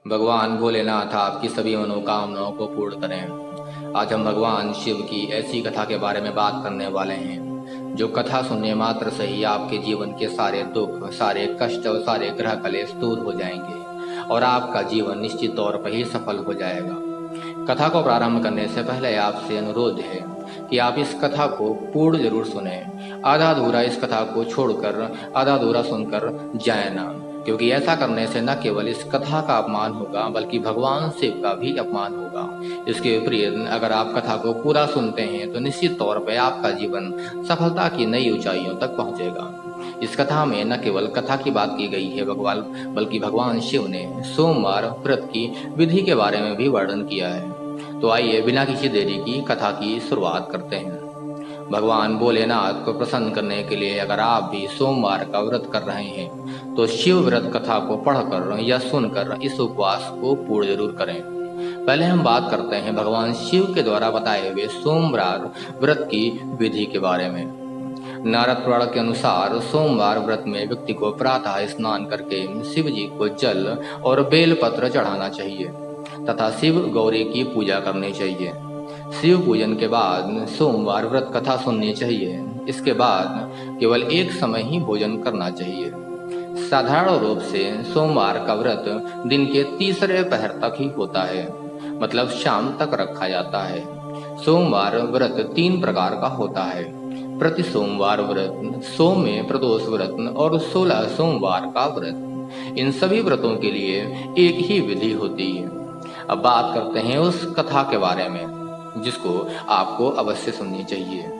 भगवान भोलेनाथ आपकी सभी मनोकामनाओं को पूर्ण करें। आज हम भगवान शिव की ऐसी कथा के बारे में बात करने वाले हैं जो कथा सुनने मात्र से ही आपके जीवन के सारे दुख, सारे कष्ट और सारे ग्रह कलेश दूर हो जाएंगे और आपका जीवन निश्चित तौर पर ही सफल हो जाएगा। कथा को प्रारंभ करने से पहले आपसे अनुरोध है कि आप इस कथा को पूर्ण जरूर सुने। आधा अधूरा इस कथा को छोड़कर आधा अधूरा सुनकर जाए ना, क्योंकि ऐसा करने से न केवल इस कथा का अपमान होगा बल्कि भगवान शिव का भी अपमान होगा। इसके विपरीत अगर आप कथा को पूरा सुनते हैं तो निश्चित तौर पर आपका जीवन सफलता की नई ऊंचाइयों तक पहुंचेगा। इस कथा में न केवल कथा की बात की गई है बल्कि भगवान शिव ने सोमवार व्रत की विधि के बारे में भी वर्णन किया है। तो आइए बिना किसी देरी की कथा की शुरुआत करते हैं। भगवान भोलेनाथ को प्रसन्न करने के लिए अगर आप भी सोमवार का व्रत कर रहे हैं तो शिव व्रत कथा को पढ़कर या सुनकर इस उपवास को पूर्ण जरूर करें। पहले हम बात करते हैं भगवान शिव के द्वारा बताए हुए सोमवार व्रत की विधि के बारे में। नारद पुराण के अनुसार सोमवार व्रत में व्यक्ति को प्रातः स्नान करके शिव जी को जल और बेलपत्र चढ़ाना चाहिए तथा शिव गौरी की पूजा करनी चाहिए। शिव पूजन के बाद सोमवार व्रत कथा सुननी चाहिए। इसके बाद केवल एक समय ही भोजन करना चाहिए। साधारण रूप से सोमवार का व्रत दिन के तीसरे पहर तक ही होता है, मतलब शाम तक रखा जाता है। सोमवार व्रत 3 प्रकार का होता है: प्रति सोमवार व्रत, सोम प्रदोष व्रत और 16 सोमवार का व्रत। इन सभी व्रतों के लिए एक ही विधि होती है। अब बात करते हैं उस कथा के बारे में जिसको आपको अवश्य सुननी चाहिए।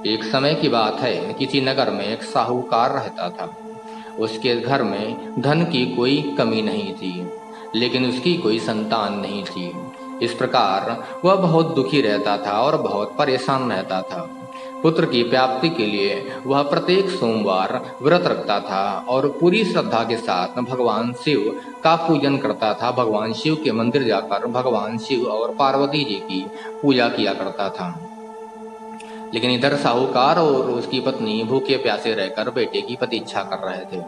एक समय की बात है, किसी नगर में एक साहूकार रहता था। उसके घर में धन की कोई कमी नहीं थी, लेकिन उसकी कोई संतान नहीं थी। इस प्रकार वह बहुत दुखी रहता था और बहुत परेशान रहता था। पुत्र की प्राप्ति के लिए वह प्रत्येक सोमवार व्रत रखता था और पूरी श्रद्धा के साथ भगवान शिव का पूजन करता था। भगवान शिव के मंदिर जाकर भगवान शिव और पार्वती जी की पूजा किया करता था। लेकिन इधर साहूकार और उसकी पत्नी भूखे प्यासे रहकर बेटे की प्रतीक्षा कर रहे थे।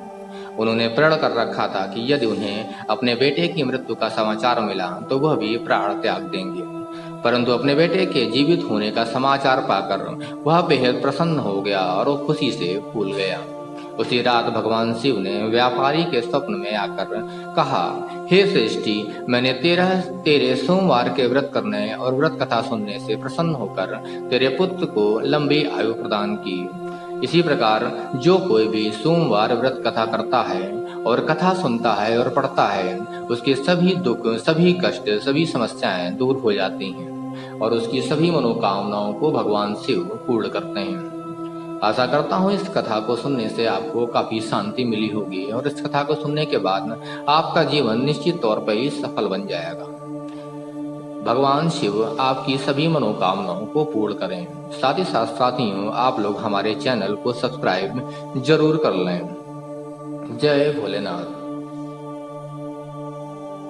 उन्होंने प्रण कर रखा था कि यदि उन्हें अपने बेटे की मृत्यु का समाचार मिला तो वह भी प्राण त्याग देंगे। परंतु अपने बेटे के जीवित होने का समाचार पाकर वह बेहद प्रसन्न हो गया और वो खुशी से फूल गया। उसी रात भगवान शिव ने व्यापारी के स्वप्न में आकर कहा, हे श्रेष्ठी, मैंने तेरे सोमवार के व्रत करने और व्रत कथा सुनने से प्रसन्न होकर तेरे पुत्र को लंबी आयु प्रदान की। इसी प्रकार जो कोई भी सोमवार व्रत कथा करता है और कथा सुनता है और पढ़ता है, उसके सभी दुख, सभी कष्ट, सभी समस्याएं दूर हो जाती हैं और उसकी सभी मनोकामनाओं को भगवान शिव पूर्ण करते हैं। आशा करता हूँ इस कथा को सुनने से आपको काफी शांति मिली होगी और इस कथा को सुनने के बाद आपका जीवन निश्चित तौर पर ही सफल बन जाएगा। भगवान शिव आपकी सभी मनोकामनाओं को पूर्ण करें। साथ ही साथ साथियों, आप लोग हमारे चैनल को सब्सक्राइब जरूर कर लें। जय भोलेनाथ।